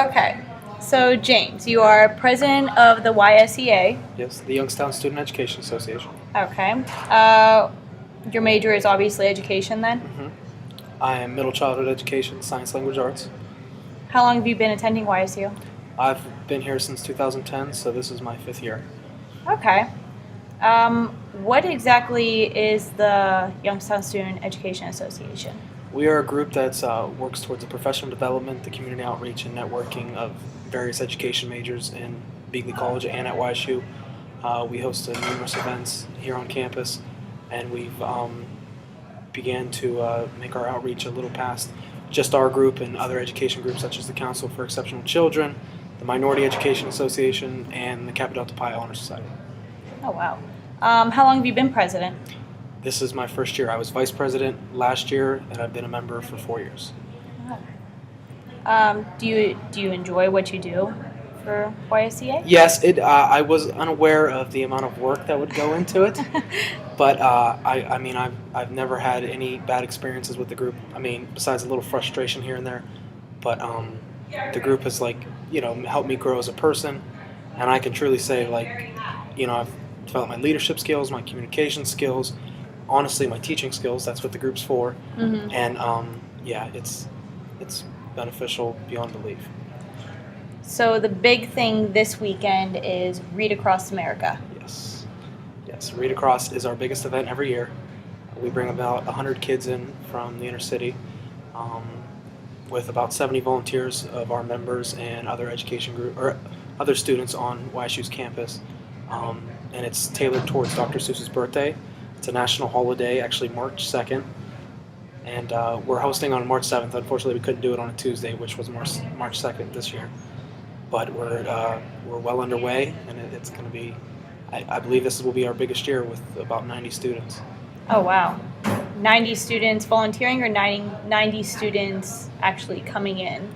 Okay. So, James, you are president of the YSEA. Yes, the Youngstown Student Education Association. Okay. Your major is obviously education then? I am middle childhood education, science, language, arts. How long have you been attending YSU? I've been here since 2010, so this is my 5th year. Okay. What exactly is the Youngstown Student Education Association? We are a group that works towards the professional development, the community outreach, and networking of various education majors in Beagley College and at YSU. We host numerous events here on campus, and we've began to make our outreach a little past just our group and other education groups such as the Council for Exceptional Children, the Minority Education Association, and the Kappa Delta Pi Honor Society. Oh, wow. How long have you been president? This is my first year. I was vice president last year, and I've been a member for 4 years. Do you enjoy what you do for YSEA? Yes, I was unaware of the amount of work that would go into it, but I mean, I've never had any bad experiences with the group. I mean, besides a little frustration here and there, but the group has helped me grow as a person, and I can truly say I've developed my leadership skills, my communication skills, honestly my teaching skills. That's what the group's for, and it's beneficial beyond belief. So the big thing this weekend is Read Across America. Yes, Read Across is our biggest event every year. We bring about 100 kids in from the inner city, with about 70 volunteers of our members and other education group or other students on YSU's campus, and it's tailored towards Dr. Seuss's birthday. It's a national holiday, actually March 2nd, and we're hosting on March 7th. Unfortunately, we couldn't do it on a Tuesday, which was March 2nd this year. But we're well underway, and it's going to be, I believe this will be our biggest year with about 90 students. Oh, wow. 90 students volunteering or 90 students actually coming in?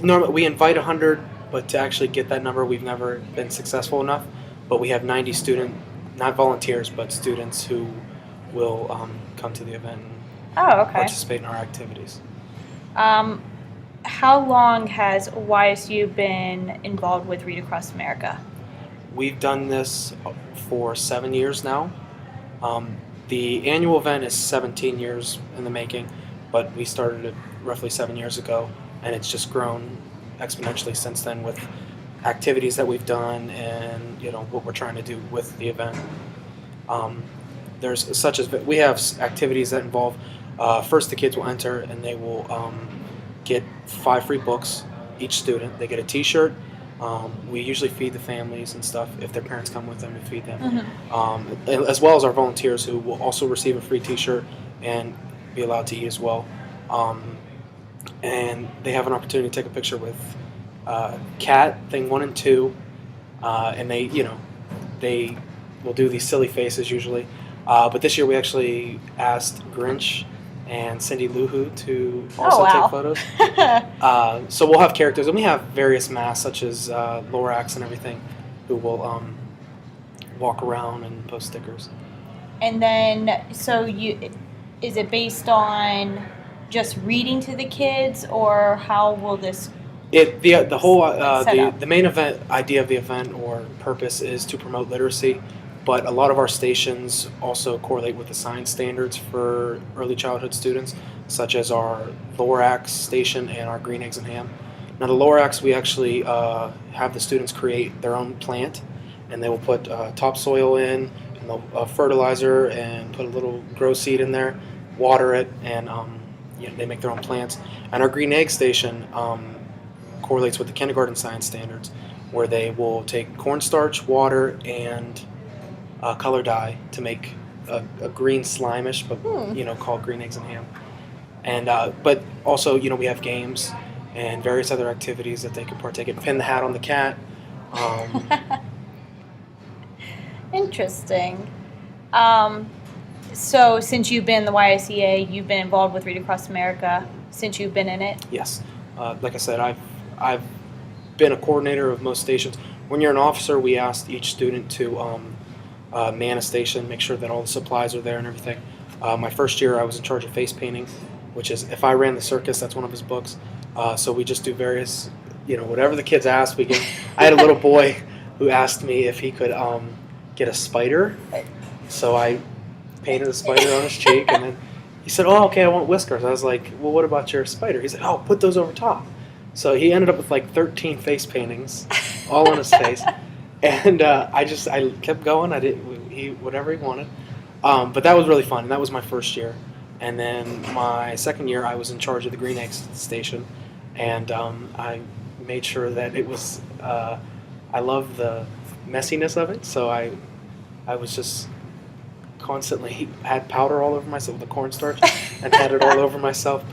Normally, we invite 100, but to actually get that number, we've never been successful enough. But we have 90 students, not volunteers, but students who will come to the event and participate in our activities. How long has YSU been involved with Read Across America? We've done this for 7 years now. The annual event is 17 years in the making, but we started it roughly 7 years ago, and it's just grown exponentially since then with activities that we've done and what we're trying to do with the event. We have activities that involve first the kids will enter and they will get 5 free books each student. They get a T-shirt. We usually feed the families and stuff. If their parents come with them, we feed them. As well as our volunteers who will also receive a free T-shirt and be allowed to eat as well. And they have an opportunity to take a picture with Cat, Thing 1 and 2, and they will do these silly faces usually. But this year we actually asked Grinch and Cindy Lou Who to also take photos. So we'll have characters, and we have various masks such as Lorax and everything, who will walk around and post stickers. And then, is it based on just reading to the kids, or how will this? The main idea of the event or purpose is to promote literacy. But a lot of our stations also correlate with the science standards for early childhood students, such as our Lorax station and our Green Eggs and Ham. Now the Lorax, we actually have the students create their own plant, and they will put topsoil in, and they'll fertilizer, and put a little grow seed in there, water it, and they make their own plants. And our Green Egg station correlates with the kindergarten science standards, where they will take cornstarch, water, and color dye to make a green slimish, but called Green Eggs and Ham. And but also, we have games and various other activities that they can partake in. Pin the hat on the cat. Interesting. So since you've been in the YSEA, you've been involved with Read Across America since you've been in it? Yes. Like I said, I've been a coordinator of most stations. When you're an officer, we asked each student to man a station, make sure that all the supplies are there and everything. My first year I was in charge of face painting, which is If I Ran the Circus, that's one of his books. So we just do various whatever the kids asked, we give. I had a little boy who asked me if he could get a spider, so I painted a spider on his cheek, and then he said, "Oh, okay, I want whiskers." I was like, "Well, what about your spider?" He said, "Oh, put those over top." So he ended up with like 13 face paintings, all on his face, and I kept going. Whatever he wanted, but that was really fun, and that was my first year. And then my second year, I was in charge of the green eggs station, and I made sure that it was. I love the messiness of it, so I was just constantly had powder all over myself with the cornstarch and had it all over myself.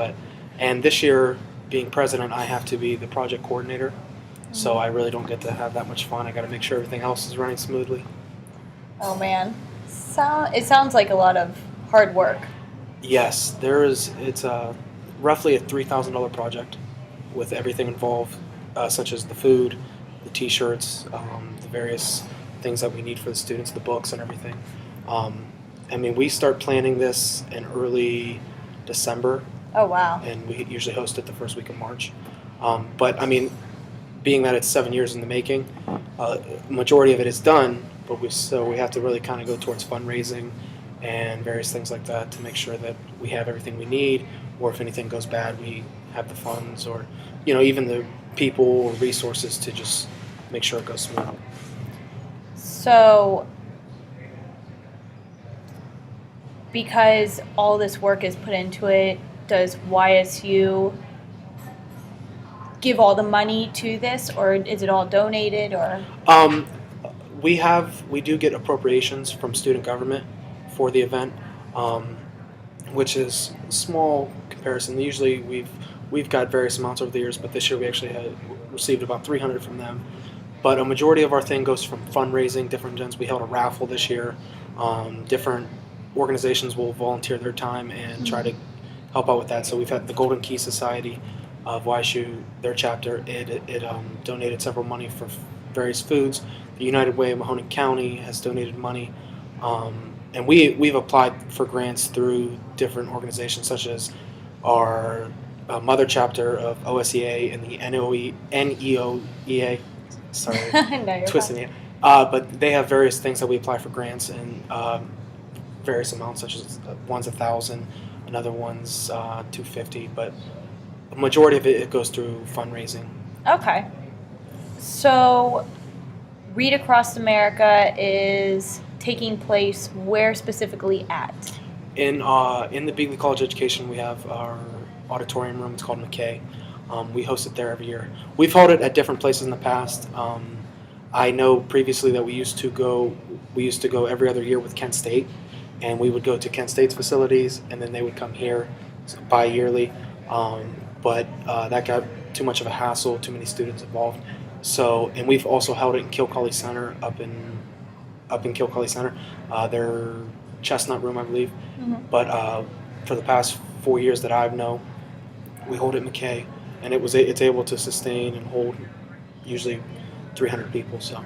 And this year, being president, I have to be the project coordinator, so I really don't get to have that much fun. I got to make sure everything else is running smoothly. Oh man, it sounds like a lot of hard work. Yes, it's roughly a $3,000 project with everything involved, such as the food, the T-shirts, the various things that we need for the students, the books and everything. We start planning this in early December. Oh wow! And we usually host it the first week of March. Being that it's 7 years in the making, majority of it is done, but we have to really kind of go towards fundraising and various things like that to make sure that we have everything we need, or if anything goes bad, we have the funds, or even the people or resources to just make sure it goes smooth. So, because all this work is put into it, does YSU give all the money to this, or is it all donated, or? We do get appropriations from student government for the event, which is small comparison. Usually we've got various amounts over the years, but this year we actually had received about $300 from them. But a majority of our thing goes from fundraising, different events. We held a raffle this year. Different organizations will volunteer their time and try to help out with that. So we've had the Golden Key Society of YSU, their chapter. It donated several money for various foods. The United Way of Mahoning County has donated money. And we've applied for grants through different organizations, such as our mother chapter of OSEA and the NEOEA. Sorry, No, twisting it. But they have various things that we apply for grants, and various amounts, such as one's $1,000, another one's $250. But a majority of it goes through fundraising. Okay. So, Read Across America is taking place where specifically at? In the Beagley College Education, we have our auditorium room. It's called McKay. We host it there every year. We've held it at different places in the past. I know previously that we used to go every other year with Kent State, and we would go to Kent State's facilities, and then they would come here bi-yearly. But that got too much of a hassle, too many students involved. So, and we've also held it in Kilcawley Center, up in Kilcawley Center, their Chestnut Room, I believe. Mm-hmm. But for the past 4 years that I've known, we hold it at McKay, and it's able to sustain and hold usually 300 people. So,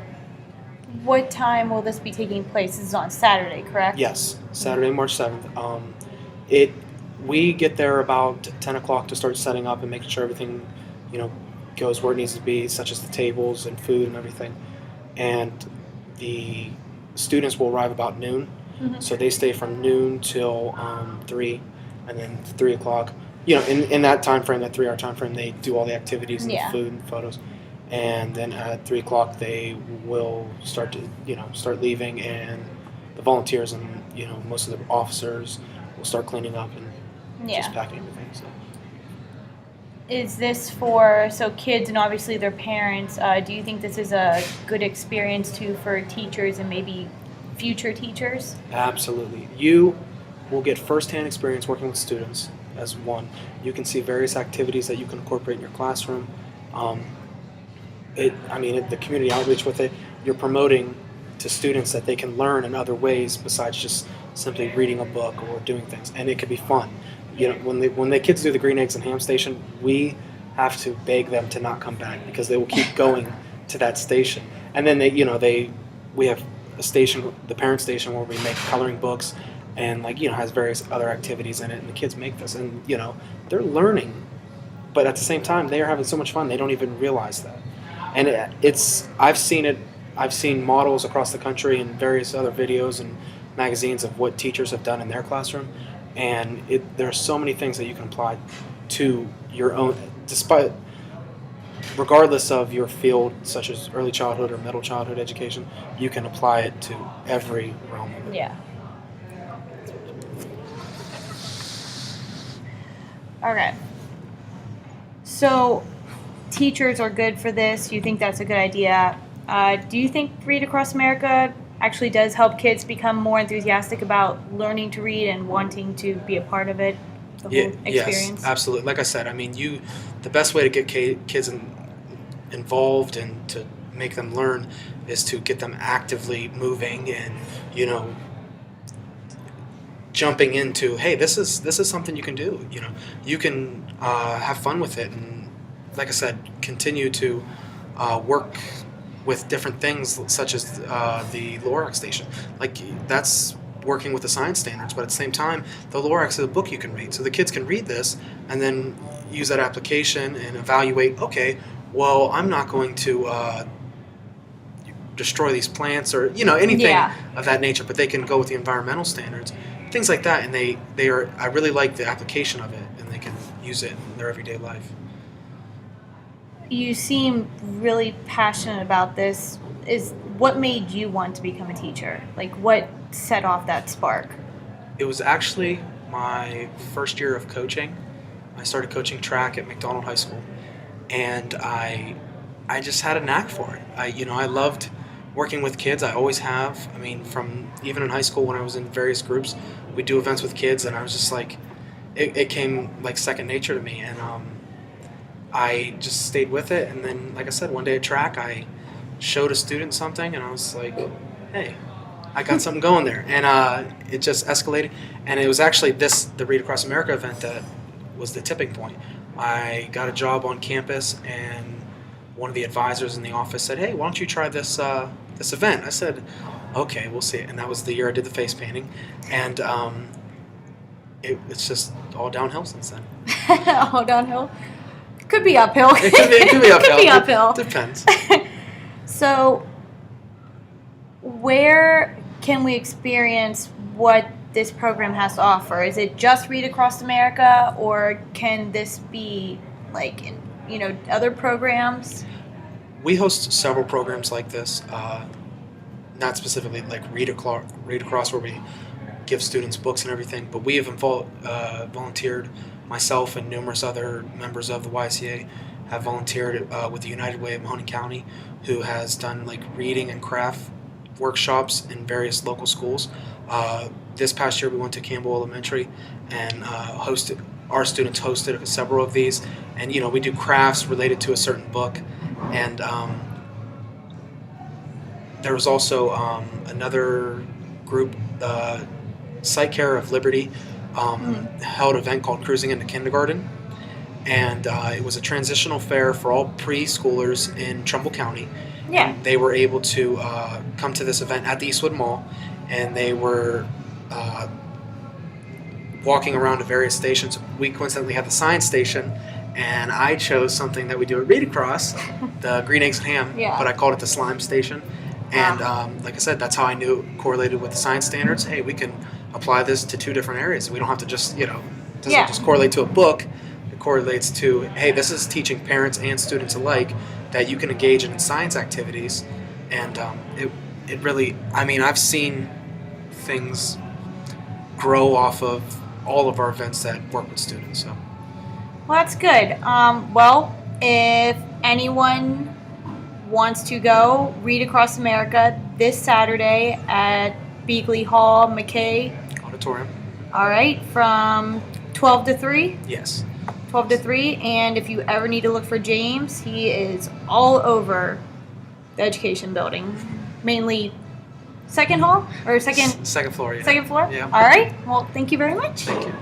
what time will this be taking place? This is on Saturday, correct? Yes, Saturday, March 7th. We get there about 10 o'clock to start setting up and making sure everything, goes where it needs to be, such as the tables and food and everything. And the students will arrive about noon, so they stay from noon till 3, and then 3 o'clock. In that time frame, that 3-hour time frame, they do all the activities and the food and photos. And then at 3 o'clock, they will start leaving, and the volunteers and most of the officers will start cleaning up and just packing everything. So. Is this for kids and obviously their parents? Do you think this is a good experience too for teachers and maybe future teachers? Absolutely. You will get firsthand experience working with students as one. You can see various activities that you can incorporate in your classroom. The community outreach with it, you're promoting to students that they can learn in other ways besides just simply reading a book or doing things, and it could be fun. When the kids do the green eggs and ham station, we have to beg them to not come back because they will keep going to that station. And then we have a station, the parent station, where we make coloring books and has various other activities in it, and the kids make this, and they're learning but at the same time, they are having so much fun they don't even realize that. And it's I've seen it. I've seen models across the country and various other videos and magazines of what teachers have done in their classroom, and there are so many things that you can apply to your own, despite regardless of your field, such as early childhood or middle childhood education, you can apply it to every realm of it. Yeah. Okay. So, teachers are good for this. You think that's a good idea. Do you think Read Across America actually does help kids become more enthusiastic about learning to read and wanting to be a part of it, the whole experience? Yes, absolutely. Like I said, I mean, the best way to get kids involved and to make them learn is to get them actively moving and, jumping into, hey, this is something you can do. You can have fun with it, and like I said, continue to work with different things such as the LORAC station. Like, that's working with the science standards, but at the same time, the LORAC is a book you can read. So the kids can read this and then use that application and evaluate, okay, well, I'm not going to destroy these plants or, anything of that nature, but they can go with the environmental standards, things like that, and I really like the application of it, and they can use it in their everyday life. You seem really passionate about this. What made you want to become a teacher? Like, what set off that spark? It was actually my first year of coaching. I started coaching track at McDonald High School, and I just had a knack for it. I loved working with kids. I always have. I mean, from even in high school when I was in various groups, we'd do events with kids, and I was just like, it came like second nature to me, and I just stayed with it. And then, like I said, one day at track, I showed a student something, and I was like, hey, I got something going there. And it just escalated. And it was actually the Read Across America event that was the tipping point. I got a job on campus, and one of the advisors in the office said, hey, why don't you try this event? I said, okay, we'll see. And that was the year I did the face painting. And it's just all downhill since then. All downhill? Could be uphill. It could be uphill. Could be uphill. Depends. So, where can we experience what this program has to offer? Is it just Read Across America, or can this be like in other programs? We host several programs like this, not specifically like Read Across, where we give students books and everything, but we have volunteered. Myself and numerous other members of the YSU have volunteered with the United Way of Mahoning County, who has done like reading and craft workshops in various local schools. This past year we went to Campbell Elementary and our students hosted several of these, and we do crafts related to a certain book. And there was also another group, Sight Care of Liberty, held an event called Cruising into Kindergarten, and it was a transitional fair for all preschoolers in Trumbull County. Yeah. And they were able to come to this event at the Eastwood Mall, and they were walking around to various stations. We coincidentally had the science station, and I chose something that we do at Read Across, the green eggs and ham, but I called it the slime station. And like I said, that's how I knew it correlated with the science standards. Hey, we can apply this to two different areas. We don't have to just, it doesn't just correlate to a book. It correlates to, hey, this is teaching parents and students alike that you can engage in science activities. And it really, I've seen things grow off of all of our events that work with students. So. Well, that's good. Well, if anyone wants to go Read Across America this Saturday at Beagley Hall, McKay Auditorium. All right, from 12 to 3? Yes. 12 to 3, and if you ever need to look for James, he is all over the education building, mainly second hall or second floor. Yeah. Second floor. Yeah. All right. Well, thank you very much. Thank you.